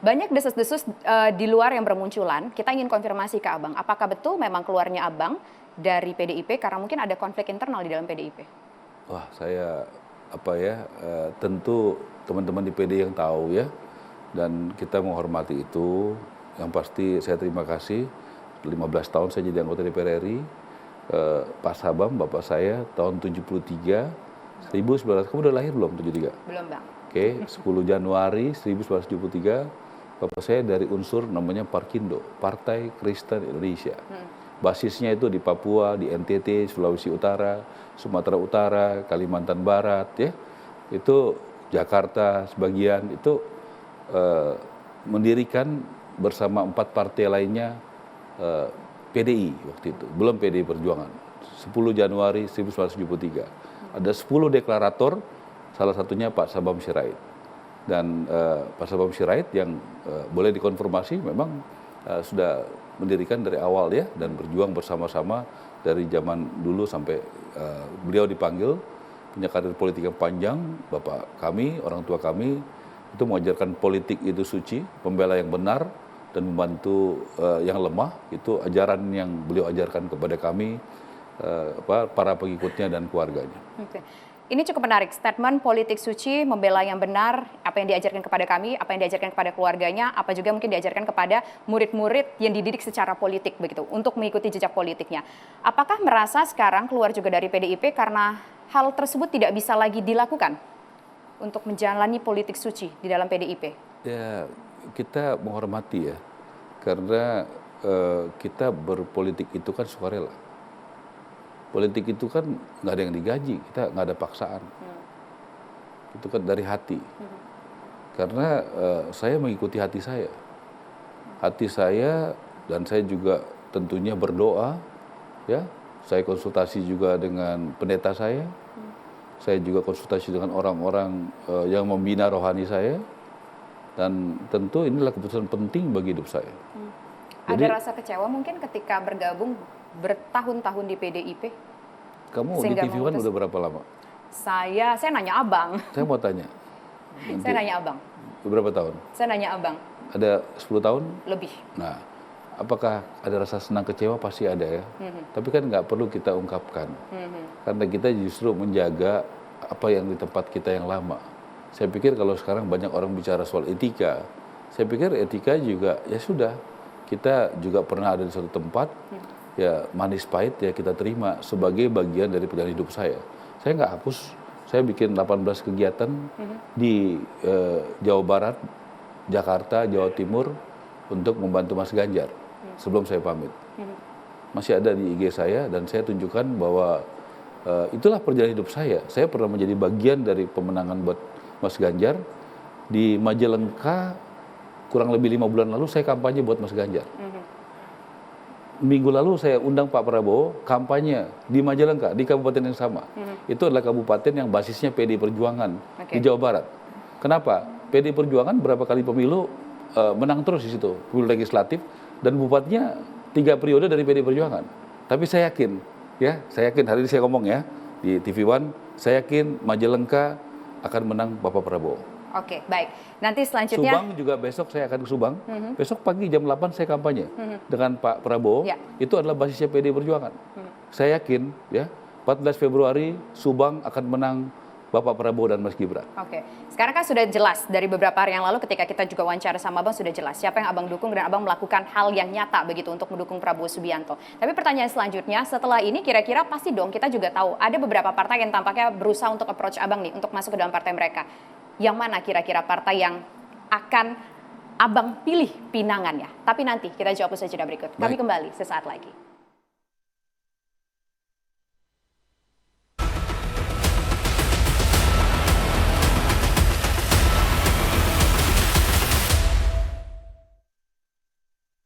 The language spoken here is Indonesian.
Banyak desas-desus di luar yang bermunculan. Kita ingin konfirmasi ke Abang, apakah betul memang keluarnya Abang dari PDIP karena mungkin ada konflik internal di dalam PDIP? Wah, saya tentu teman-teman di PD yang tahu ya, dan kita menghormati itu. Yang pasti saya terima kasih, 15 tahun saya jadi anggota DPR RI, Pak Sabam, bapak saya tahun 73, 1900, kamu udah lahir belum 73? Belum, Bang. Oke, 10 Januari 1973, bapak saya dari unsur namanya Parkindo, Partai Kristen Indonesia. Basisnya itu di Papua, di NTT, Sulawesi Utara, Sumatera Utara, Kalimantan Barat, ya. Itu Jakarta sebagian, itu mendirikan bersama 4 partai lainnya PDI waktu itu, belum PDI Perjuangan. 10 Januari 1973. Ada 10 deklarator, salah satunya Pak Sabam Sirait. Dan Pak Sabam Sirait yang boleh dikonfirmasi memang sudah mendirikan dari awal ya, dan berjuang bersama-sama dari zaman dulu sampai beliau dipanggil, punya karir politik yang panjang. Bapak kami, orang tua kami, itu mengajarkan politik itu suci, membela yang benar, dan membantu yang lemah. Itu ajaran yang beliau ajarkan kepada kami, para pengikutnya dan keluarganya. Oke. Ini cukup menarik, statement politik suci, membela yang benar, apa yang diajarkan kepada kami, apa yang diajarkan kepada keluarganya, apa juga mungkin diajarkan kepada murid-murid yang dididik secara politik begitu, untuk mengikuti jejak politiknya. Apakah merasa sekarang keluar juga dari PDIP karena hal tersebut tidak bisa lagi dilakukan untuk menjalani politik suci di dalam PDIP? Ya, kita menghormati ya, karena kita berpolitik itu kan sukarela. Politik itu kan nggak ada yang digaji, kita nggak ada paksaan. Itu kan dari hati. Karena saya mengikuti hati saya. Hati saya, dan saya juga tentunya berdoa, ya. Saya konsultasi juga dengan pendeta saya. Saya juga konsultasi dengan orang-orang yang membina rohani saya. Dan tentu inilah keputusan penting bagi hidup saya. Ada rasa kecewa mungkin ketika bergabung bertahun-tahun di PDIP? Kamu di TV One udah berapa lama? Saya nanya Abang. Saya mau tanya. Saya nanya Abang. Berapa tahun? Saya nanya Abang. Ada 10 tahun? Lebih. Nah, apakah ada rasa senang kecewa? Pasti ada ya. Tapi kan nggak perlu kita ungkapkan. Karena kita justru menjaga apa yang di tempat kita yang lama. Saya pikir kalau sekarang banyak orang bicara soal etika, saya pikir etika juga ya sudah. Kita juga pernah ada di suatu tempat, ya manis pahit ya kita terima sebagai bagian dari perjalanan hidup saya. Saya nggak hapus, saya bikin 18 kegiatan di Jawa Barat, Jakarta, Jawa Timur untuk membantu Mas Ganjar sebelum saya pamit. Masih ada di IG saya, dan saya tunjukkan bahwa itulah perjalanan hidup saya. Saya pernah menjadi bagian dari pemenangan buat Mas Ganjar di Majalengka. Kurang lebih 5 bulan lalu saya kampanye buat Mas Ganjar. Minggu lalu saya undang Pak Prabowo kampanye di Majalengka, di kabupaten yang sama. Itu adalah kabupaten yang basisnya PDI Perjuangan di Jawa Barat. Kenapa? PDI Perjuangan berapa kali pemilu menang terus di situ, pemilu legislatif, dan bupatinya 3 periode dari PDI Perjuangan. Tapi saya yakin, ya, saya yakin hari ini saya ngomong ya di TV One, saya yakin Majalengka akan menang Bapak Prabowo. Oke, baik. Nanti selanjutnya... Subang juga besok saya akan ke Subang. Besok pagi jam 8 saya kampanye dengan Pak Prabowo. Ya. Itu adalah basisnya PDI Perjuangan. Saya yakin ya 14 Februari Subang akan menang Bapak Prabowo dan Mas Gibran. Oke. Sekarang kan sudah jelas dari beberapa hari yang lalu ketika kita juga wawancara sama Abang sudah jelas siapa yang Abang dukung, dan Abang melakukan hal yang nyata begitu untuk mendukung Prabowo Subianto. Tapi pertanyaan selanjutnya, setelah ini kira-kira pasti dong kita juga tahu ada beberapa partai yang tampaknya berusaha untuk approach Abang nih untuk masuk ke dalam partai mereka. Yang mana kira-kira partai yang akan Abang pilih pinangannya? Tapi nanti kita jawab usaha jeda berikut. Kami kembali sesaat lagi.